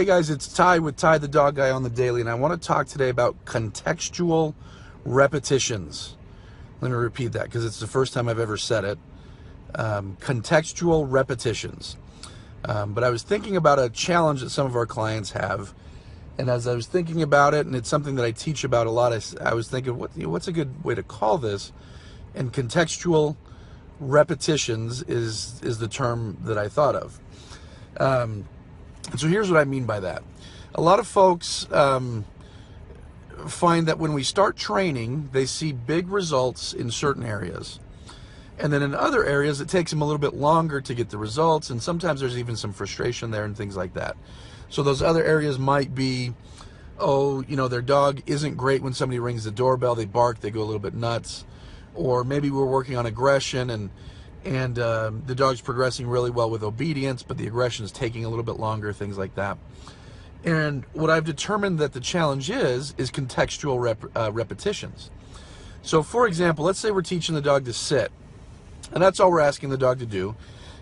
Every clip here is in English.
Hey guys, it's Ty with Ty the Dog Guy on the Daily, and I want to talk today about contextual repetitions. Let me repeat that because it's the first time I've ever said it. Contextual repetitions. But I was thinking about a challenge that some of our clients have, and as I was thinking about it, and it's something that I teach about a lot, I was thinking, what's a good way to call this? And contextual repetitions is the term that I thought of. So here's what I mean by that. A lot of folks find that when we start training, they see big results in certain areas. And then in other areas, it takes them a little bit longer to get the results, and sometimes there's even some frustration there and things like that. So those other areas might be, their dog isn't great when somebody rings the doorbell, they bark, they go a little bit nuts. Or maybe we're working on aggression and the dog's progressing really well with obedience, but the aggression is taking a little bit longer, things like that. And what I've determined that the challenge is contextual repetitions. So for example, let's say we're teaching the dog to sit, and that's all we're asking the dog to do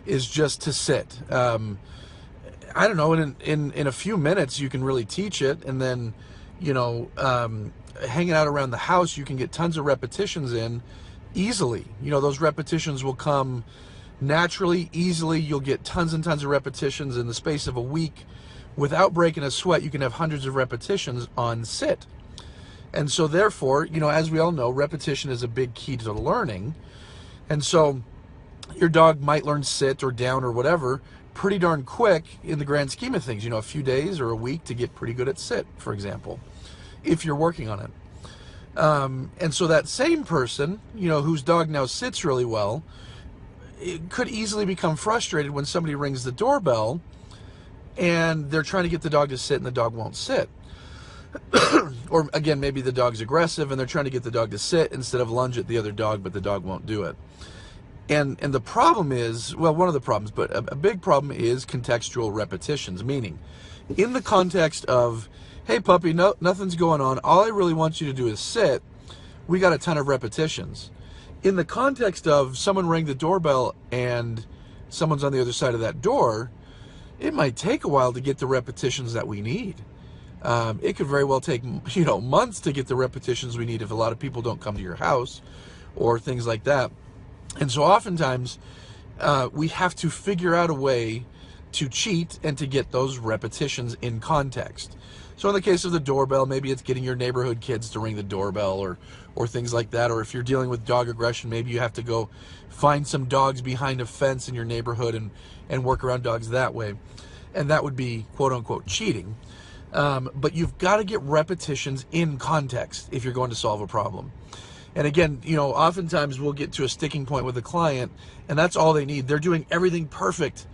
is just to sit. I don't know, in a few minutes you can really teach it, and then hanging out around the house you can get tons of repetitions in easily. Those repetitions will come naturally, easily. You'll get tons and tons of repetitions in the space of a week without breaking a sweat. You can have hundreds of repetitions on sit. And so therefore, as we all know, repetition is a big key to learning. And so your dog might learn sit or down or whatever pretty darn quick in the grand scheme of things, a few days or a week to get pretty good at sit, for example, if you're working on it. And so that same person, whose dog now sits really well, it could easily become frustrated when somebody rings the doorbell and they're trying to get the dog to sit and the dog won't sit. Or again, maybe the dog's aggressive and they're trying to get the dog to sit instead of lunge at the other dog, but the dog won't do it. And the problem is, well, one of the problems, but a big problem is contextual repetitions, meaning in the context of, hey puppy, no, nothing's going on, all I really want you to do is sit, we got a ton of repetitions. In the context of someone rang the doorbell and someone's on the other side of that door, it might take a while to get the repetitions that we need. It could very well take months to get the repetitions we need if a lot of people don't come to your house or things like that. And so oftentimes we have to figure out a way to cheat and to get those repetitions in context. So in the case of the doorbell, maybe it's getting your neighborhood kids to ring the doorbell or things like that. Or if you're dealing with dog aggression, maybe you have to go find some dogs behind a fence in your neighborhood and work around dogs that way. And that would be quote unquote cheating. But you've got to get repetitions in context if you're going to solve a problem. And again, oftentimes we'll get to a sticking point with a client and that's all they need. They're doing everything perfect.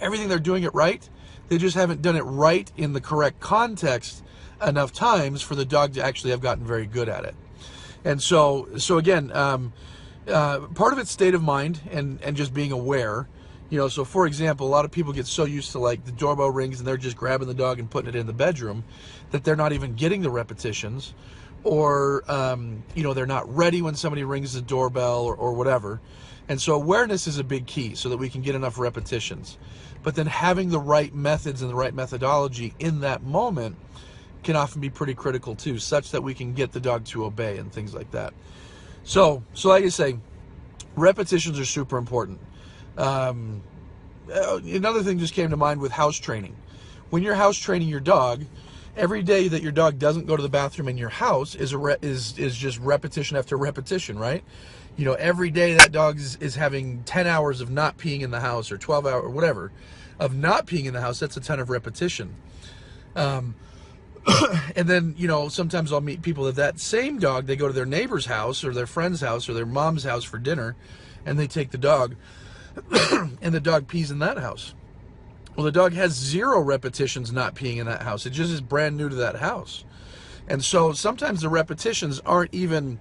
Everything, they're doing it right. They just haven't done it right in the correct context enough times for the dog to actually have gotten very good at it. And so again, part of it's state of mind and just being aware. So for example, a lot of people get so used to like the doorbell rings and they're just grabbing the dog and putting it in the bedroom that they're not even getting the repetitions, or they're not ready when somebody rings the doorbell or whatever. And so awareness is a big key so that we can get enough repetitions. But then having the right methods and the right methodology in that moment can often be pretty critical too, such that we can get the dog to obey and things like that. So like I say, repetitions are super important. Another thing just came to mind with house training. When you're house training your dog, every day that your dog doesn't go to the bathroom in your house is just repetition after repetition, right? Every day that dog is having 10 hours of not peeing in the house, or 12 hours or whatever of not peeing in the house. That's a ton of repetition. And then sometimes I'll meet people that same dog, they go to their neighbor's house or their friend's house or their mom's house for dinner, and they take the dog and the dog pees in that house. Well, the dog has 0 repetitions not peeing in that house. It just is brand new to that house. And so sometimes the repetitions aren't even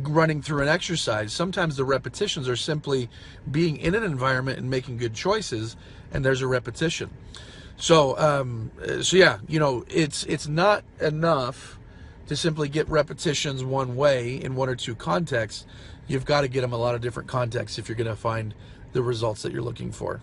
running through an exercise. Sometimes the repetitions are simply being in an environment and making good choices, and there's a repetition. So yeah, it's not enough to simply get repetitions one way in one or two contexts. You've got to get them a lot of different contexts if you're going to find the results that you're looking for.